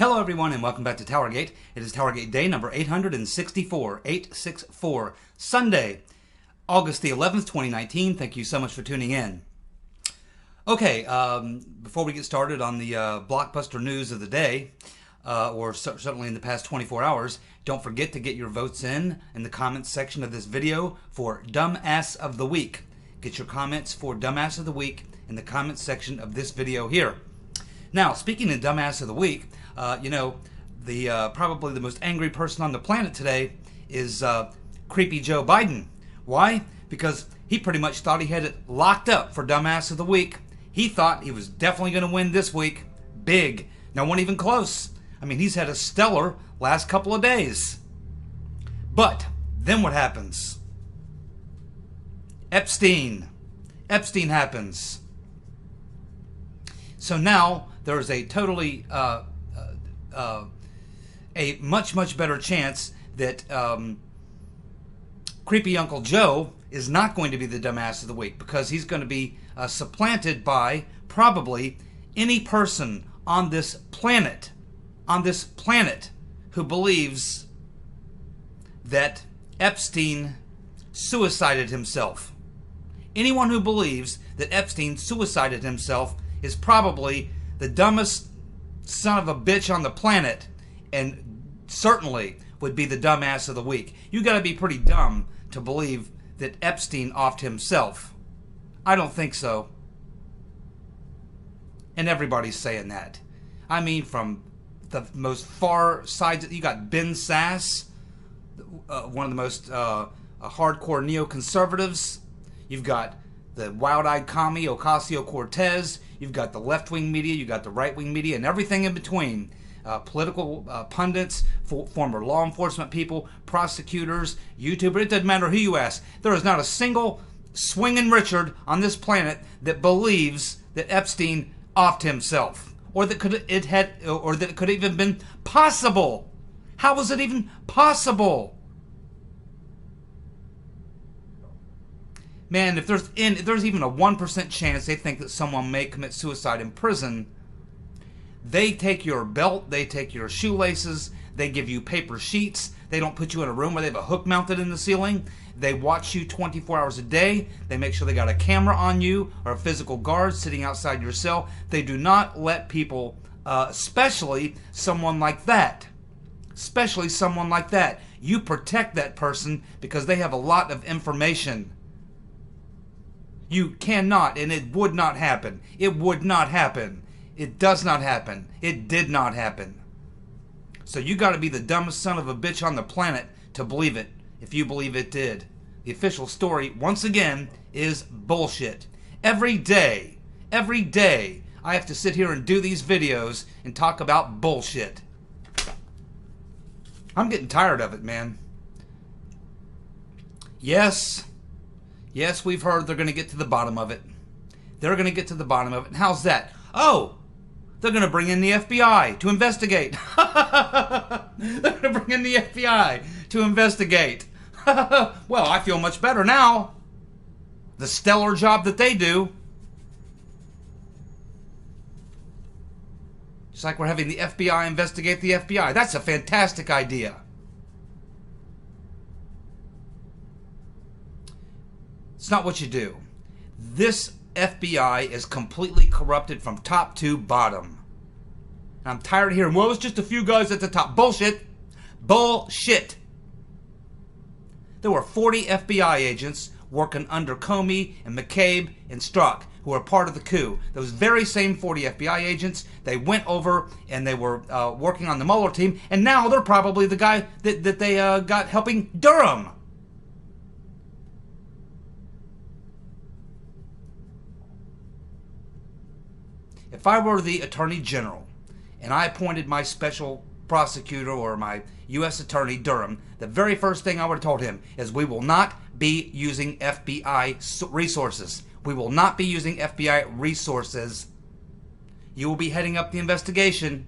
Hello everyone and welcome back to TowerGate. It is TowerGate day number 864, Sunday, August the 11th, 2019. Thank you so much for tuning in. Okay, before we get started on the blockbuster news of the day, or certainly in the past 24 hours, don't forget to get your votes in the comments section of this video for Dumbass of the Week. Get your comments for Dumbass of the Week in the comments section of this video here. Now, speaking of Dumbass of the Week, probably the most angry person on the planet today is creepy Joe Biden. Why? Because he pretty much thought he had it locked up for Dumbass of the Week. He thought he was definitely going to win this week. Big. No one even close. I mean, he's had a stellar last couple of days. But then what happens? Epstein happens. So now there is a totally a much better chance that creepy Uncle Joe is not going to be the dumbass of the week, because he's going to be supplanted by probably any person on this planet who believes that Epstein suicided himself. Anyone who believes that Epstein suicided himself is probably the dumbest son of a bitch on the planet, and certainly would be the dumbass of the week. You got to be pretty dumb to believe that Epstein offed himself. I don't think so. And everybody's saying that. I mean, from the most far sides, you got Ben Sass, one of the most hardcore neoconservatives. You've got the wild-eyed commie Ocasio-Cortez. You've got the left-wing media. You've got the right-wing media, and everything in between. Political pundits, former law enforcement people, prosecutors, YouTubers. It doesn't matter who you ask. There is not a single swinging Richard on this planet that believes that Epstein offed himself, or that it could even been possible. How was it even possible? Man, if there's even a 1% chance they think that someone may commit suicide in prison, they take your belt, they take your shoelaces, they give you paper sheets, they don't put you in a room where they have a hook mounted in the ceiling, they watch you 24 hours a day, they make sure they got a camera on you or a physical guard sitting outside your cell. They do not let people, especially someone like that, you protect that person because they have a lot of information. You cannot, and it would not happen. It would not happen. It does not happen. It did not happen. So you got to be the dumbest son of a bitch on the planet to believe it, if you believe it did. The official story, once again, is bullshit. Every day, I have to sit here and do these videos and talk about bullshit. I'm getting tired of it, man. Yes, we've heard they're going to get to the bottom of it. They're going to get to the bottom of it. And how's that? Oh, they're going to bring in the FBI to investigate. They're going to bring in the FBI to investigate. Well, I feel much better now. The stellar job that they do. It's like we're having the FBI investigate the FBI. That's a fantastic idea. It's not what you do. This FBI is completely corrupted from top to bottom. And I'm tired of hearing, well, it's just a few guys at the top. Bullshit. Bullshit. There were 40 FBI agents working under Comey and McCabe and Strzok, who were part of the coup. Those very same 40 FBI agents, they went over and they were working on the Mueller team, and now they're probably the guy that they got helping Durham. If I were the Attorney General and I appointed my special prosecutor or my U.S. Attorney Durham, the very first thing I would have told him is we will not be using FBI resources. We will not be using FBI resources. You will be heading up the investigation,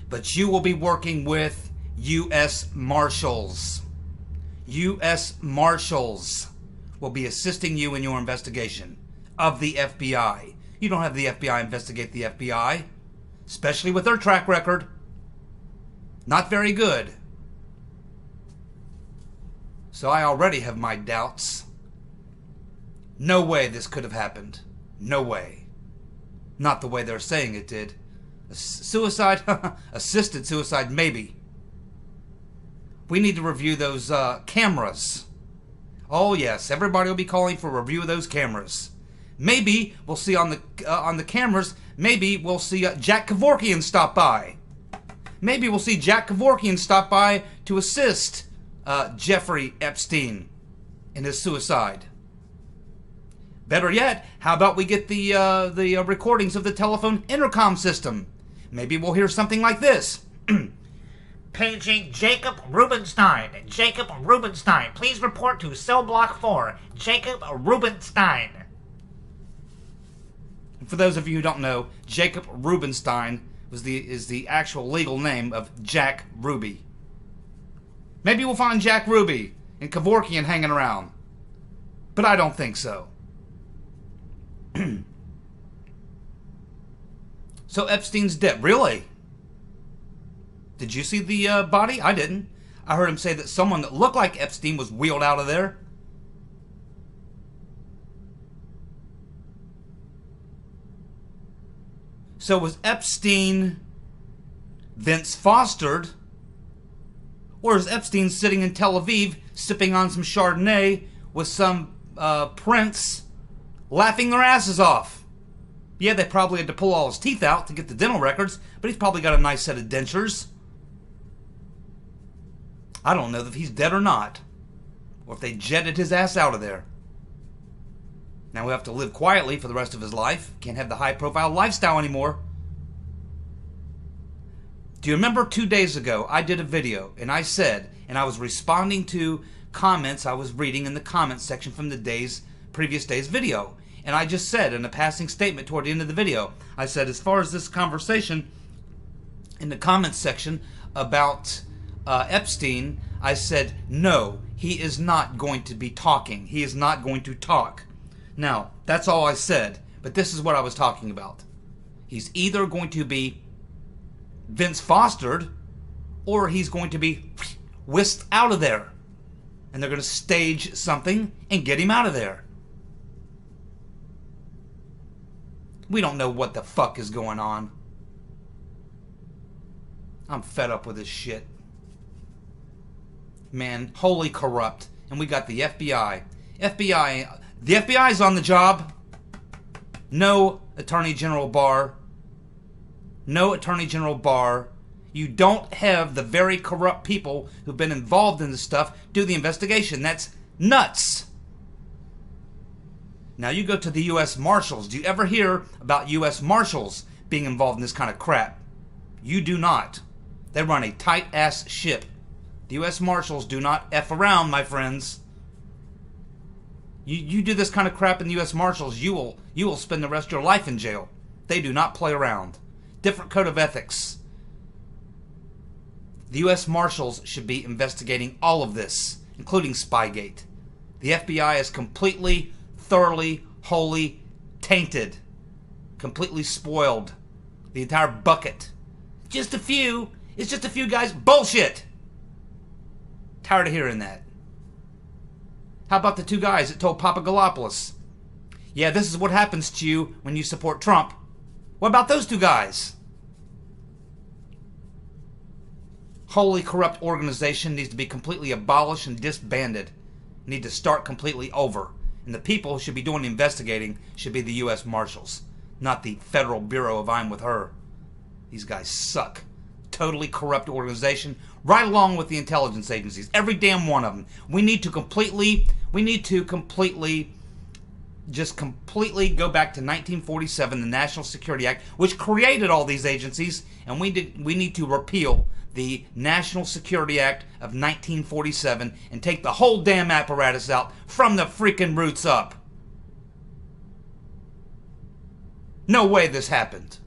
but you will be working with U.S. Marshals. U.S. Marshals will be assisting you in your investigation of the FBI. You don't have the FBI investigate the FBI. especially with their track record. Not very good. So I already have my doubts. No way this could have happened. No way. Not the way they're saying it did. Suicide? Assisted suicide, maybe. We need to review those cameras. Oh yes, everybody will be calling for a review of those cameras. Maybe we'll see on the cameras. Maybe we'll see Jack Kevorkian stop by. Maybe we'll see Jack Kevorkian stop by to assist Jeffrey Epstein in his suicide. Better yet, how about we get the recordings of the telephone intercom system? Maybe we'll hear something like this. Paging Jacob Rubenstein. Jacob Rubenstein, please report to cell block 4. Jacob Rubenstein. For those of you who don't know, Jacob Rubenstein is the actual legal name of Jack Ruby. Maybe we'll find Jack Ruby and Kevorkian hanging around. But I don't think so. So Epstein's Dip, really? Did you see the body? I didn't. I heard him say that someone that looked like Epstein was wheeled out of there. So was Epstein Vince Fostered? Or is Epstein sitting in Tel Aviv sipping on some Chardonnay with some prince laughing their asses off? Yeah, they probably had to pull all his teeth out to get the dental records, but he's probably got a nice set of dentures. I don't know if he's dead or not, or if they jetted his ass out of there. Now we have to live quietly for the rest of his life. Can't have the high-profile lifestyle anymore. Do you remember 2 days ago, I did a video, and I said, and I was responding to comments I was reading in the comments section from the previous day's video. And I just said in a passing statement toward the end of the video, I said, as far as this conversation in the comments section about Epstein, I said, no, he is not going to be talking. He is not going to talk. Now, that's all I said, but this is what I was talking about. He's either going to be Vince Fostered, or he's going to be whisked out of there. And they're going to stage something and get him out of there. We don't know what the fuck is going on. I'm fed up with this shit. Man, wholly corrupt. And we got the FBI. The FBI's on the job. No Attorney General Barr. No Attorney General Barr. You don't have the very corrupt people who've been involved in this stuff do the investigation. That's nuts. Now you go to the U.S. Marshals. Do you ever hear about U.S. Marshals being involved in this kind of crap? You do not. They run a tight-ass ship. The U.S. Marshals do not F around, my friends. You do this kind of crap in the U.S. Marshals, you will spend the rest of your life in jail. They do not play around. Different code of ethics. The U.S. Marshals should be investigating all of this, including Spygate. The FBI is completely, thoroughly, wholly tainted. Completely spoiled. The entire bucket. Just a few. It's just a few guys. Bullshit! Tired of hearing that. How about the 2 guys that told Papadopoulos, yeah, this is what happens to you when you support Trump? What about those 2 guys? Wholly corrupt organization needs to be completely abolished and disbanded. Need to start completely over. And the people who should be doing the investigating should be the U.S. Marshals, not the Federal Bureau of I'm with her. These guys suck. Totally corrupt organization, right along with the intelligence agencies. Every damn one of them. We need to completely go back to 1947, the National Security Act, which created all these agencies, and we need to repeal the National Security Act of 1947 and take the whole damn apparatus out from the freaking roots up. No way this happened.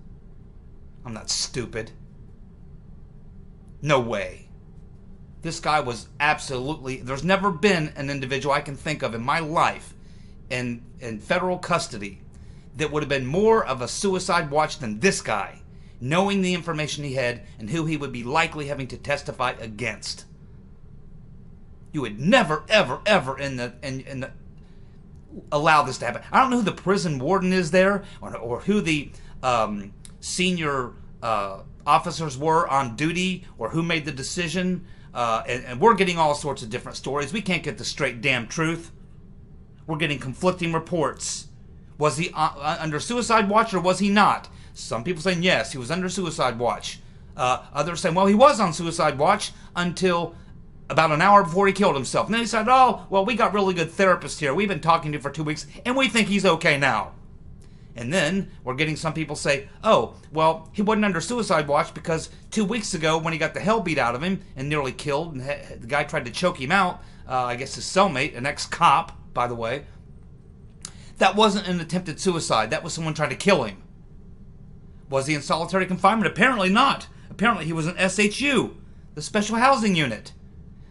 I'm not stupid. No way. This guy was absolutely... There's never been an individual I can think of in my life in federal custody that would have been more of a suicide watch than this guy. knowing the information he had and who he would be likely having to testify against. You would never, ever, ever allow this to happen. I don't know who the prison warden is there, or who the senior officers were on duty, or who made the decision. And we're getting all sorts of different stories. We can't get the straight damn truth. We're getting conflicting reports. Was he under suicide watch or was he not? Some people saying yes, he was under suicide watch. Others saying, well, he was on suicide watch until about an hour before he killed himself. And then he said, oh, well, we got really good therapists here. We've been talking to him for 2 weeks, and we think he's okay now. And then we're getting some people say, oh, well, he wasn't under suicide watch because 2 weeks ago when he got the hell beat out of him and nearly killed, and the guy tried to choke him out, I guess his cellmate, an ex-cop, by the way, that wasn't an attempted suicide. That was someone trying to kill him. Was he in solitary confinement? Apparently not. Apparently he was in SHU, the Special Housing Unit.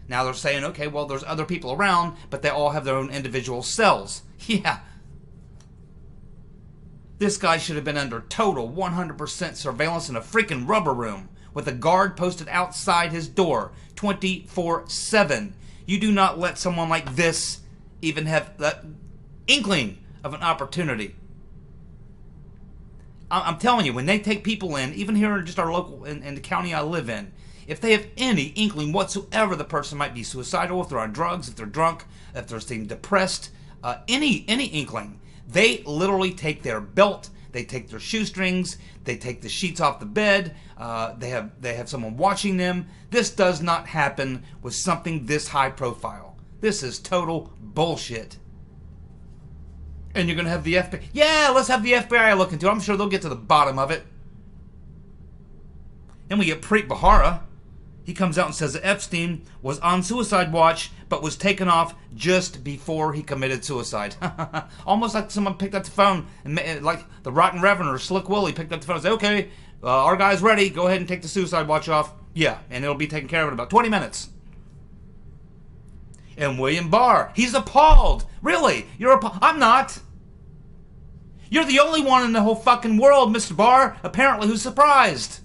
Now they're saying, okay, well, there's other people around, but they all have their own individual cells. Yeah. This guy should have been under total 100% surveillance in a freaking rubber room with a guard posted outside his door 24/7. You do not let someone like this even have that inkling of an opportunity. I'm telling you, when they take people in, even here in just our local, in the county I live in, if they have any inkling whatsoever the person might be suicidal, if they're on drugs, if they're drunk, if they're seeming depressed, any inkling, they literally take their belt, they take their shoestrings, they take the sheets off the bed, they have someone watching them. This does not happen with something this high profile. This is total bullshit. And you're going to have the FBI. Yeah, let's have the FBI look into it. I'm sure they'll get to the bottom of it. Then we get Preet Bharara. He comes out and says that Epstein was on suicide watch, but was taken off just before he committed suicide. Almost like someone picked up the phone, and like the Rotten Reverend or Slick Willie picked up the phone and said, okay, our guy's ready. Go ahead and take the suicide watch off. Yeah, and it'll be taken care of in about 20 minutes. And William Barr, he's appalled. Really? You're appalled? I'm not. You're the only one in the whole fucking world, Mr. Barr, apparently, who's surprised.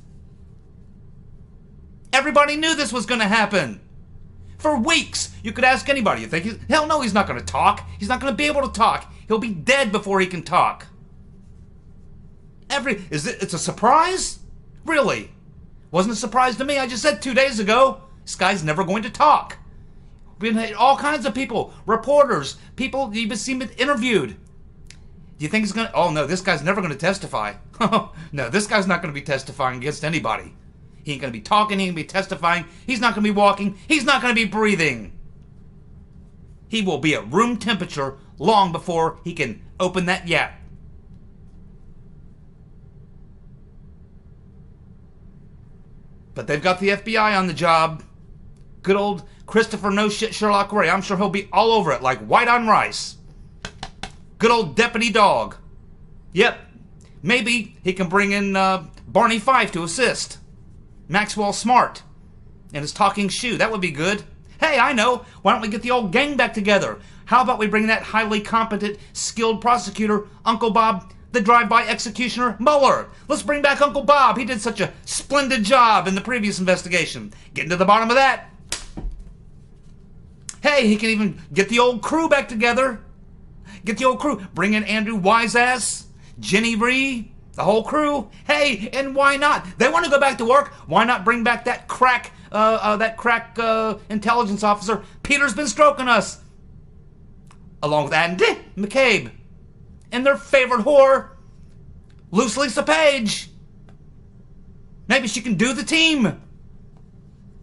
Everybody knew this was going to happen. For weeks, you could ask anybody. You think hell no, he's not going to talk. He's not going to be able to talk. He'll be dead before he can talk. It's a surprise? Really? Wasn't a surprise to me. I just said 2 days ago, this guy's never going to talk. We've had all kinds of people, reporters, people you've seen interviewed. Do you think he's going to... Oh, no, this guy's never going to testify. No, this guy's not going to be testifying against anybody. He ain't going to be talking, he ain't going to be testifying. He's not going to be walking. He's not going to be breathing. He will be at room temperature long before he can open that yap. But they've got the FBI on the job. Good old Christopher No Shit Sherlock Ray. I'm sure he'll be all over it like white on rice. Good old Deputy Dog. Yep. Maybe he can bring in Barney Fife to assist. Maxwell Smart and his talking shoe. That would be good. Hey, I know. Why don't we get the old gang back together? How about we bring that highly competent, skilled prosecutor, Uncle Bob, the drive-by executioner, Mueller? Let's bring back Uncle Bob. He did such a splendid job in the previous investigation. Getting to the bottom of that. Hey, he can even get the old crew back together. Get the old crew. Bring in Andrew Wiseass, Jenny Ree, the whole crew. Hey, and why not? They want to go back to work. Why not bring back that crack intelligence officer? Peter's been stroking us. Along with Andy McCabe. And their favorite whore, Loose Lisa Page. Maybe she can do the team.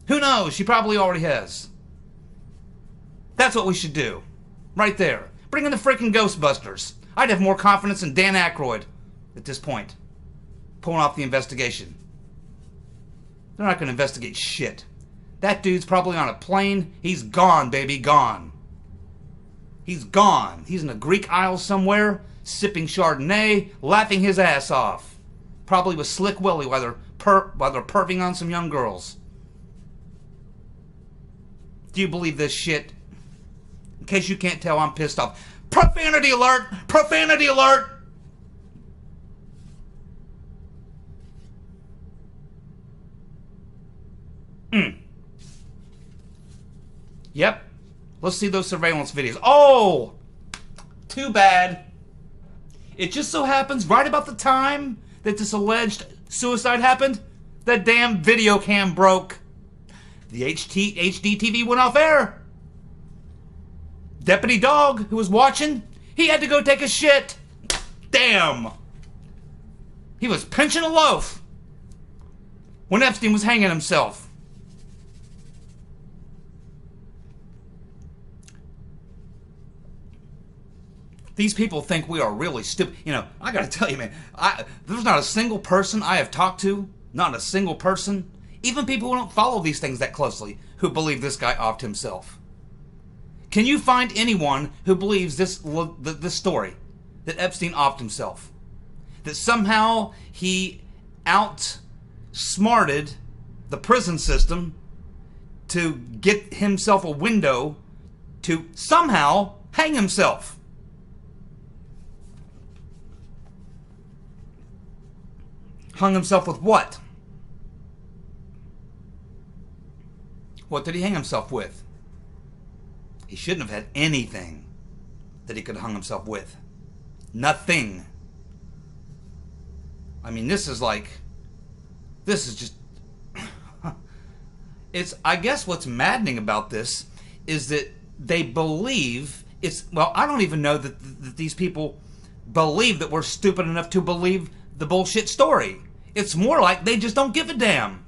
Who knows? She probably already has. That's what we should do. Right there. Bring in the freaking Ghostbusters. I'd have more confidence in Dan Aykroyd at this point. Pulling off the investigation. They're not going to investigate shit. That dude's probably on a plane. He's gone, baby, gone. He's gone. He's in a Greek isle somewhere, sipping Chardonnay, laughing his ass off. Probably with Slick Willie while they're perving on some young girls. Do you believe this shit? In case you can't tell, I'm pissed off. Profanity alert! Profanity alert! Yep. Let's see those surveillance videos. Oh! Too bad. It just so happens right about the time that this alleged suicide happened, the damn video cam broke. The HD TV went off air. Deputy Dog, who was watching, he had to go take a shit. Damn. He was pinching a loaf when Epstein was hanging himself. These people think we are really stupid. You know, I gotta tell you, man, there's not a single person I have talked to, not a single person, even people who don't follow these things that closely, who believe this guy offed himself. Can you find anyone who believes this story, that Epstein offed himself? That somehow he outsmarted the prison system to get himself a window to somehow hang himself? Hung himself with what? What did he hang himself with? He shouldn't have had anything that he could have hung himself with. Nothing. I mean, this is just... I guess what's maddening about this is that they believe I don't even know that these people believe that we're stupid enough to believe the bullshit story. It's more like they just don't give a damn.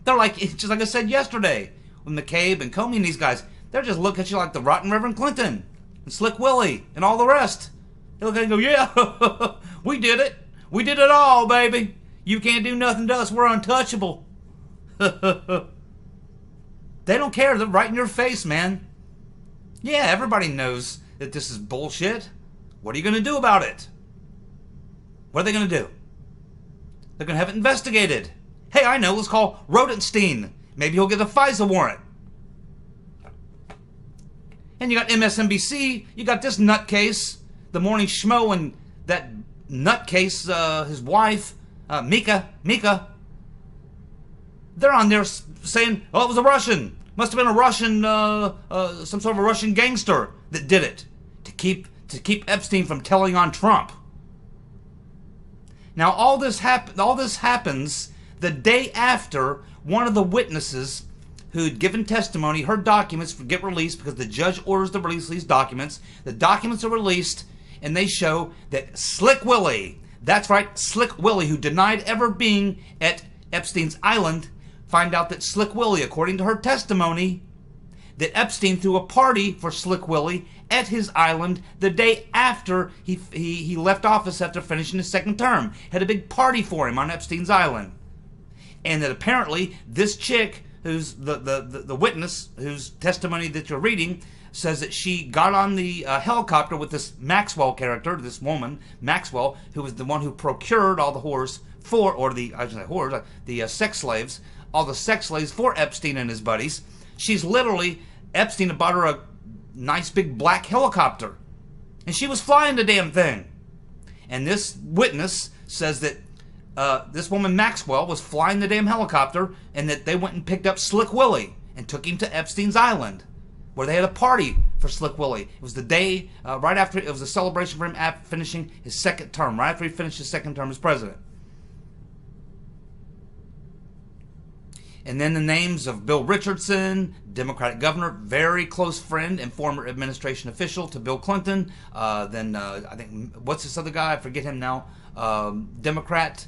They're like, just like I said yesterday, with McCabe and Comey and these guys, they're just looking at you like the rotten Reverend Clinton and Slick Willie and all the rest. They look at you and go, yeah, we did it. We did it all, baby. You can't do nothing to us. We're untouchable. They don't care. They're right in your face, man. Yeah, everybody knows that this is bullshit. What are you going to do about it? What are they going to do? They're going to have it investigated. Hey, I know. Let's call Rodenstein. Maybe he'll get a FISA warrant. And you got MSNBC. You got this nutcase, the Morning Schmo, and that nutcase, his wife, Mika. They're on there saying, oh, it was a Russian. Must have been a Russian, some sort of a Russian gangster that did it to keep Epstein from telling on Trump. Now, all this happens the day after one of the witnesses who'd given testimony, her documents get released because the judge orders the release of these documents. The documents are released, and they show that Slick Willie, that's right, Slick Willie, who denied ever being at Epstein's Island, find out that Slick Willie, according to her testimony, that Epstein threw a party for Slick Willie at his island the day after he left office after finishing his second term. Had a big party for him on Epstein's Island. And that apparently this chick, who's the witness, whose testimony that you're reading, says that she got on the helicopter with this Maxwell character, this woman, Maxwell, who was the one who procured all the whores for, or the, I shouldn't say whores, the sex slaves, all the sex slaves for Epstein and his buddies. She's literally, Epstein had bought her a nice big black helicopter. And she was flying the damn thing. And this witness says that this woman Maxwell was flying the damn helicopter, and that they went and picked up Slick Willie and took him to Epstein's Island, where they had a party for Slick Willie. It was the day, right after, it was a celebration for him after finishing his second term, right after he finished his second term as president. And then the names of Bill Richardson, Democratic governor, very close friend and former administration official to Bill Clinton. Then I think, what's this other guy? I forget him now. Democrat.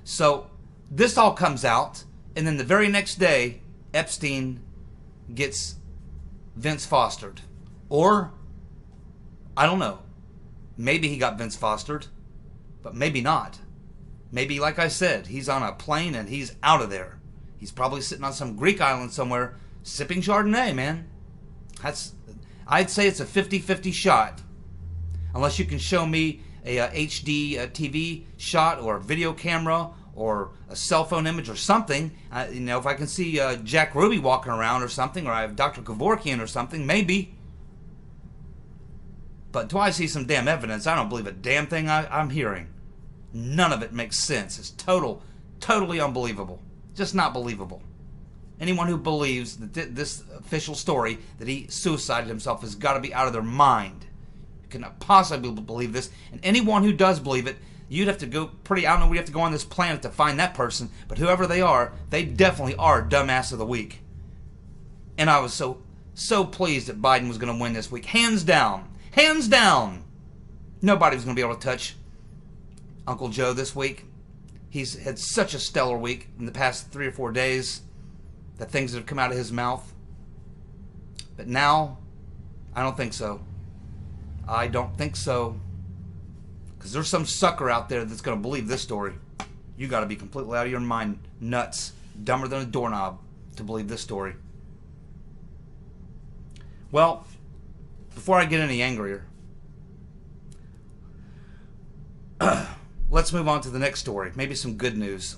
So this all comes out, and then the very next day, Epstein gets Vince fostered. Or, I don't know. Maybe he got Vince fostered, but maybe not. Maybe, like I said, he's on a plane and he's out of there. He's probably sitting on some Greek island somewhere sipping Chardonnay, man. I'd say it's a 50-50 shot. Unless you can show me a HD TV shot or a video camera or a cell phone image or something. If I can see Jack Ruby walking around or something, or I have Dr. Kevorkian or something, maybe. But until I see some damn evidence, I don't believe a damn thing I'm hearing. None of it makes sense. It's totally unbelievable. Just not believable. anyone who believes that this official story that he suicided himself has got to be out of their mind. You cannot possibly believe this. And anyone who does believe it, you'd have to go pretty, I don't know, we have to go on this planet to find that person, but whoever they are, they definitely are dumbass of the week. And I was so pleased that Biden was going to win this week. Hands down. Hands down. Nobody was going to be able to touch Uncle Joe this week. He's had such a stellar week in the past 3 or 4 days. The things that have come out of his mouth. But now, I don't think so. I don't think so. Because there's some sucker out there that's going to believe this story. You got to be completely out of your mind, nuts, dumber than a doorknob to believe this story. Well, before I get any angrier, let's move on to the next story. Maybe some good news.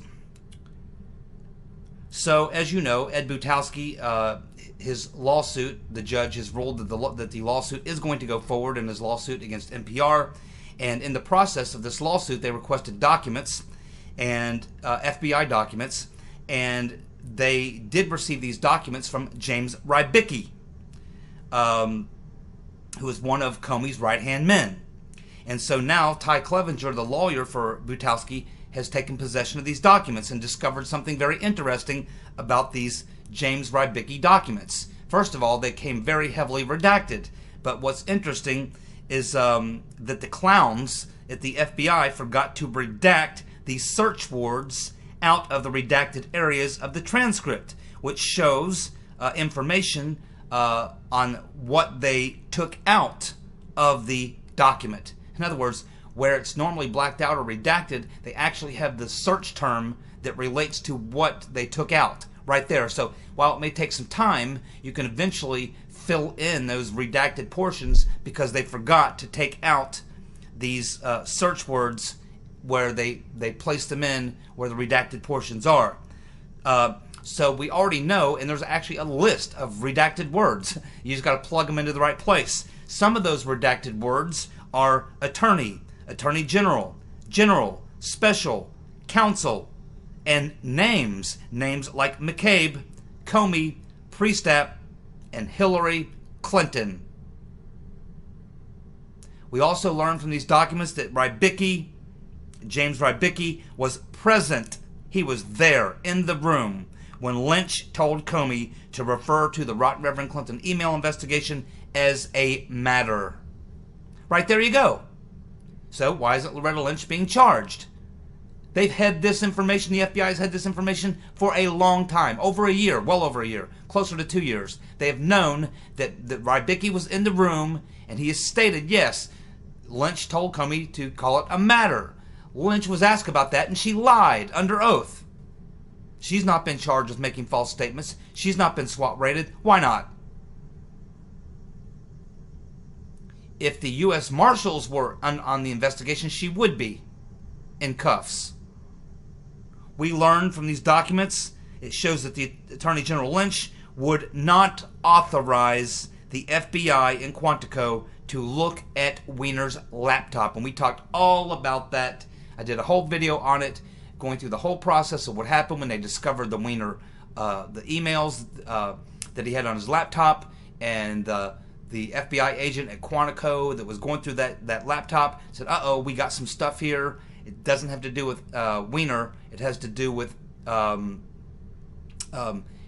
So, as you know, Ed Butowski, his lawsuit, the judge has ruled that the lawsuit is going to go forward in his lawsuit against NPR. And in the process of this lawsuit, they requested documents, and FBI documents, and they did receive these documents from James Rybicki, who is one of Comey's right-hand men. And so now Ty Clevenger, the lawyer for Butowski, has taken possession of these documents and discovered something very interesting about these James Rybicki documents. First of all, they came very heavily redacted. But what's interesting is that the clowns at the FBI forgot to redact these search words out of the redacted areas of the transcript, which shows information on what they took out of the document. In other words, where it's normally blacked out or redacted, they actually have the search term that relates to what they took out right there. So while it may take some time, you can eventually fill in those redacted portions because they forgot to take out these search words where they place them in where the redacted portions are. So we already know, and there's actually a list of redacted words. You just got to plug them into the right place. Some of those redacted words are attorney, attorney general, general, special, counsel, and names. Names like McCabe, Comey, Priestap, and Hillary Clinton. We also learned from these documents that Rybicki, James Rybicki, was present. He was there in the room when Lynch told Comey to refer to the Right Reverend Clinton email investigation as a matter. Right there you go. So why isn't Loretta Lynch being charged? They've had this information, the FBI has had this information for a long time, over a year, well over a year, closer to 2 years. They have known that Rybicki was in the room, and he has stated, yes, Lynch told Comey to call it a matter. Lynch was asked about that, and she lied under oath. She's not been charged with making false statements. She's not been SWAT raided. Why not? If the U.S. Marshals were on the investigation, she would be in cuffs. We learned from these documents, it shows that the Attorney General Lynch would not authorize the FBI in Quantico to look at Weiner's laptop. And we talked all about that. I did a whole video on it, going through the whole process of what happened when they discovered the Weiner, the emails that he had on his laptop, and the FBI agent at Quantico that was going through that laptop said, uh-oh, we got some stuff here. It doesn't have to do with Weiner. It has to do with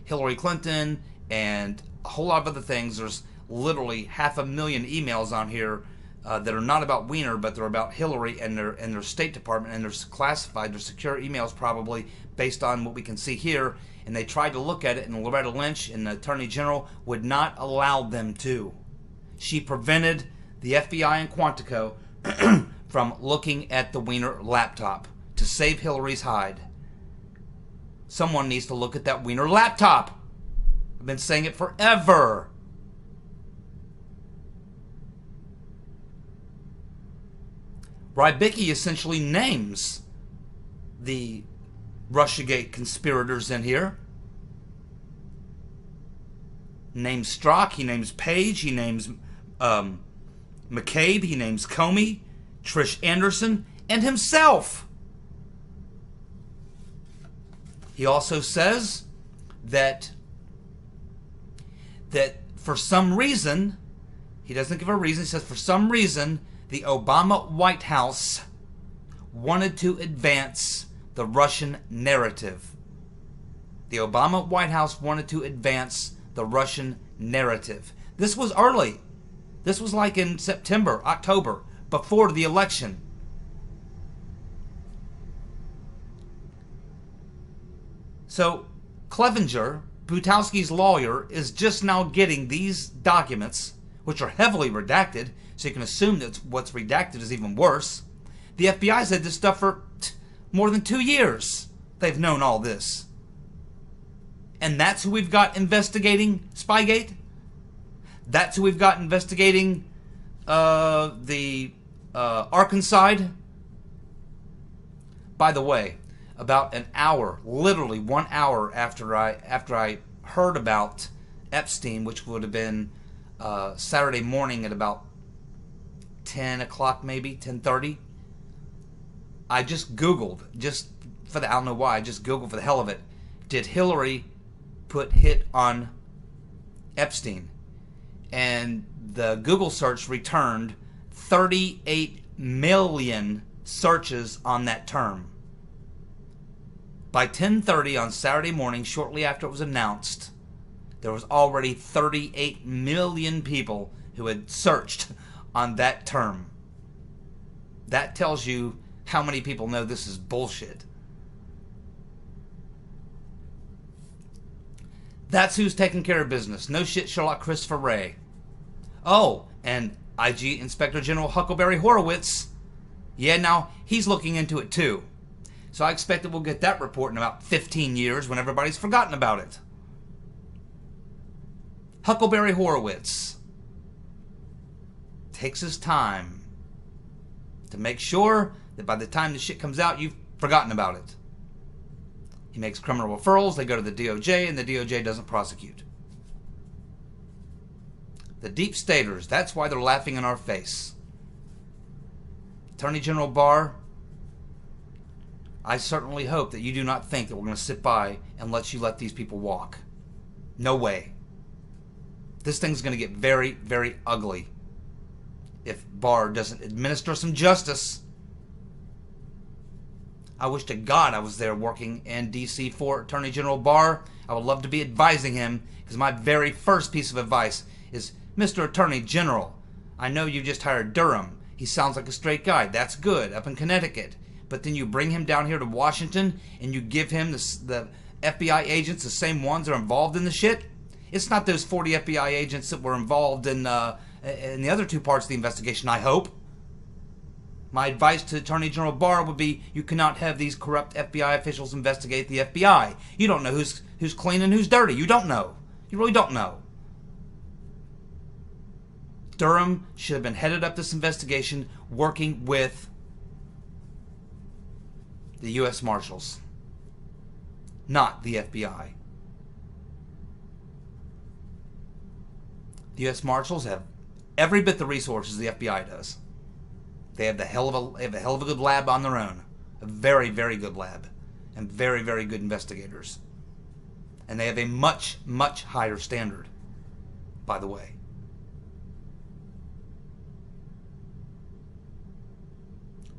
Hillary Clinton and a whole lot of other things. There's literally 500,000 emails on here that are not about Weiner, but they're about Hillary and their State Department, and they're classified. They're secure emails probably based on what we can see here. And they tried to look at it, and Loretta Lynch and the Attorney General would not allow them to. She prevented the FBI in Quantico from looking at the Weiner laptop to save Hillary's hide. Someone needs to look at that Weiner laptop. I've been saying it forever. Rybicki essentially names the Russiagate conspirators in here. Names Strzok, he names Page, he names McCabe, he names Comey, Trish Anderson, and himself. He also says that that for some reason, he doesn't give a reason, he says for some reason, the Obama White House wanted to advance the Russian narrative. The Obama White House wanted to advance the Russian narrative. This was early. This was like in September, October, before the election. So Clevenger, Butowski's lawyer, is just now getting these documents, which are heavily redacted, so you can assume that what's redacted is even worse. The FBI said this stuff for more than 2 years. They've known all this. And that's who we've got investigating Spygate? That's who we've got investigating the Arkansas? By the way, about an hour, literally 1 hour after I heard about Epstein, which would have been Saturday morning at about 10 o'clock, maybe 10:30, I just Googled, I don't know why, I just Googled for the hell of it, did Hillary put hit on Epstein? And the Google search returned 38 million searches on that term. By 10:30 on Saturday morning, shortly after it was announced, there was already 38 million people who had searched on that term. That tells you how many people know this is bullshit. That's who's taking care of business. No shit, Sherlock Christopher Wray. Oh, and IG Inspector General Huckleberry Horowitz. Yeah, now he's looking into it too. So I expect that we'll get that report in about 15 years when everybody's forgotten about it. Huckleberry Horowitz takes his time to make sure that by the time the shit comes out, you've forgotten about it. He makes criminal referrals, they go to the DOJ, and the DOJ doesn't prosecute. The deep staters, that's why they're laughing in our face. Attorney General Barr, I certainly hope that you do not think that we're going to sit by and let you let these people walk. No way. This thing's going to get very, very ugly if Barr doesn't administer some justice. I wish to God I was there working in D.C. for Attorney General Barr. I would love to be advising him, because my very first piece of advice is, Mr. Attorney General, I know you just hired Durham. He sounds like a straight guy. That's good, up in Connecticut. But then you bring him down here to Washington and you give him the FBI agents, the same ones that are involved in the shit? It's not those 40 FBI agents that were involved in the other two parts of the investigation, I hope. My advice to Attorney General Barr would be, you cannot have these corrupt FBI officials investigate the FBI. You don't know who's clean and who's dirty. You don't know. You really don't know. Durham should have been headed up this investigation working with the U.S. Marshals, not the FBI. The U.S. Marshals have every bit the resources the FBI does. They have a hell of a good lab on their own, a very, very good lab, and very, very good investigators. And they have a much, much higher standard, by the way.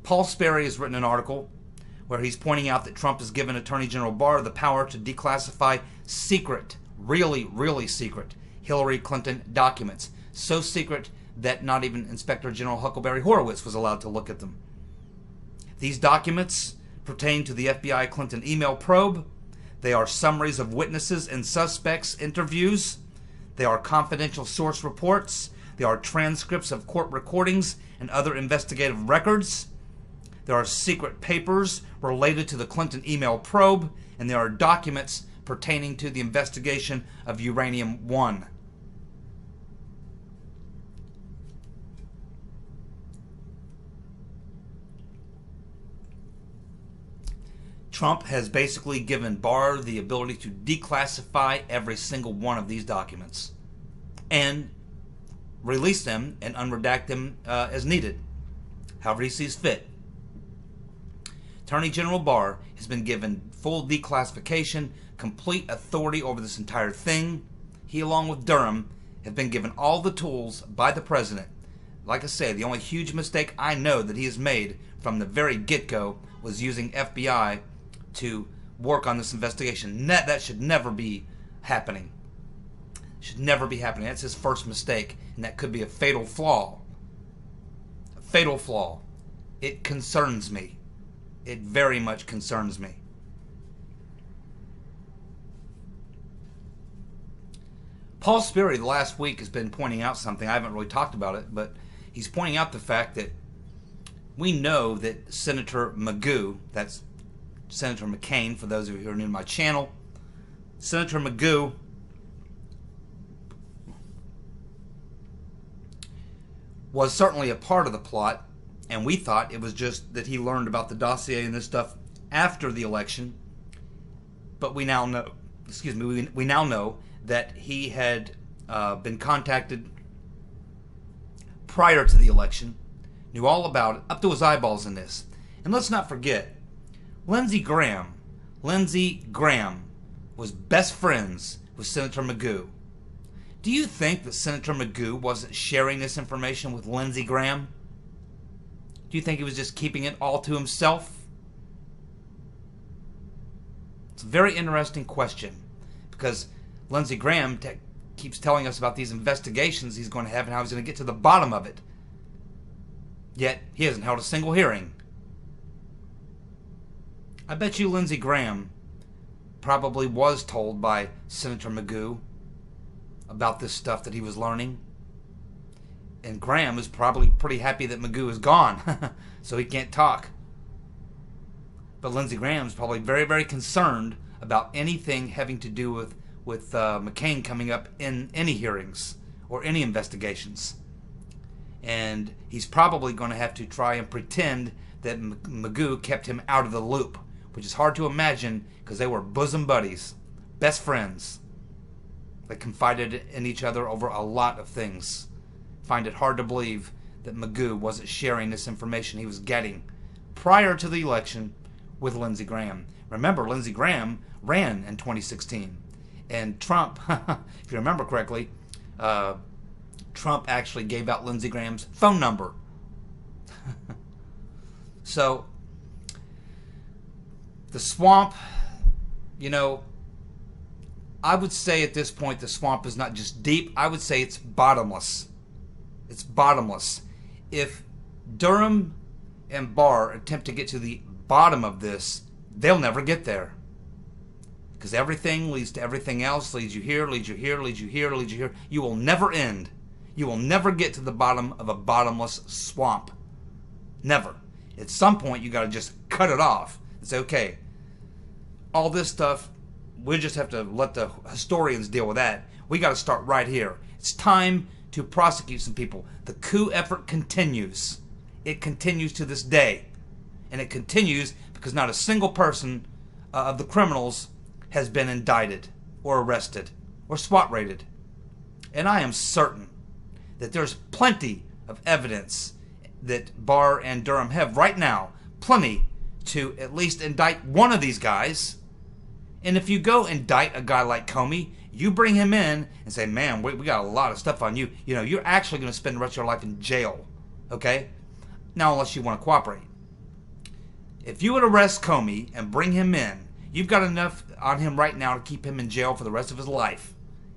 Paul Sperry has written an article where he's pointing out that Trump has given Attorney General Barr the power to declassify secret, really, really secret, Hillary Clinton documents. So secret that not even Inspector General Huckleberry Horowitz was allowed to look at them. These documents pertain to the FBI Clinton email probe. They are summaries of witnesses and suspects' interviews. They are confidential source reports. They are transcripts of court recordings and other investigative records. There are secret papers related to the Clinton email probe, and there are documents pertaining to the investigation of Uranium-1. Trump has basically given Barr the ability to declassify every single one of these documents and release them and unredact them as needed, however he sees fit. Attorney General Barr has been given full declassification, complete authority over this entire thing. he along with Durham have been given all the tools by the president. Like I say, the only huge mistake I know that he has made from the very get-go was using FBI to work on this investigation. That should never be happening. Should never be happening. That's his first mistake, and that could be a fatal flaw. A fatal flaw. It concerns me. It very much concerns me. Paul Sperry the last week has been pointing out something. I haven't really talked about it, but he's pointing out the fact that we know that Senator Magoo, that's Senator McCain for those of you who are new to my channel, Senator Magoo was certainly a part of the plot, and we thought it was just that he learned about the dossier and this stuff after the election. But we now know, we now know that he had been contacted prior to the election, knew all about it, up to his eyeballs in this. And let's not forget, Lindsey Graham was best friends with Senator Magoo. Do you think that Senator Magoo wasn't sharing this information with Lindsey Graham? Do you think he was just keeping it all to himself? It's a very interesting question, because Lindsey Graham keeps telling us about these investigations he's going to have and how he's going to get to the bottom of it. Yet, he hasn't held a single hearing. I bet you Lindsey Graham probably was told by Senator Magoo about this stuff that he was learning. And Graham is probably pretty happy that Magoo is gone, so he can't talk. But Lindsey Graham is probably very, very concerned about anything having to do with McCain coming up in any hearings or any investigations. And he's probably going to have to try and pretend that Magoo kept him out of the loop, which is hard to imagine because they were bosom buddies, best friends. They confided in each other over a lot of things. Find it hard to believe that Magoo wasn't sharing this information he was getting prior to the election with Lindsey Graham. Remember, Lindsey Graham ran in 2016. And Trump, if you remember correctly, Trump actually gave out Lindsey Graham's phone number. So, the swamp, you know, I would say at this point the swamp is not just deep, I would say it's bottomless. It's bottomless. If Durham and Barr attempt to get to the bottom of this, they'll never get there. Because everything leads to everything else, leads you here, leads you here, leads you here, leads you here. You will never end. You will never get to the bottom of a bottomless swamp. Never. At some point, you got to just cut it off and say, okay, all this stuff, we just have to let the historians deal with that. We got to start right here. It's time to prosecute some people. The coup effort continues. It continues to this day. And it continues because not a single person of the criminals has been indicted or arrested or SWAT raided. And I am certain that there's plenty of evidence that Barr and Durham have right now, plenty to at least indict one of these guys. And if you go indict a guy like Comey, you bring him in and say, man, we got a lot of stuff on you. You know, you're actually going to spend the rest of your life in jail. Okay? Now, unless you want to cooperate. If you would arrest Comey and bring him in, you've got enough on him right now to keep him in jail for the rest of his life.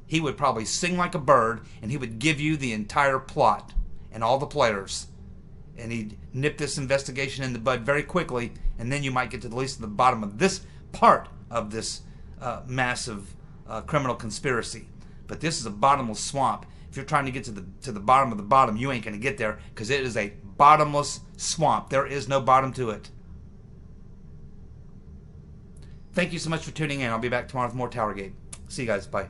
He would probably sing like a bird, and he would give you the entire plot and all the players. And he'd nip this investigation in the bud very quickly, and then you might get to at least the bottom of this part of this massive criminal conspiracy. But this is a bottomless swamp. If you're trying to get to the bottom of the bottom, you ain't going to get there, because it is a bottomless swamp. There is no bottom to it. Thank you so much for tuning in. I'll be back tomorrow with more TowerGate. See you guys. Bye.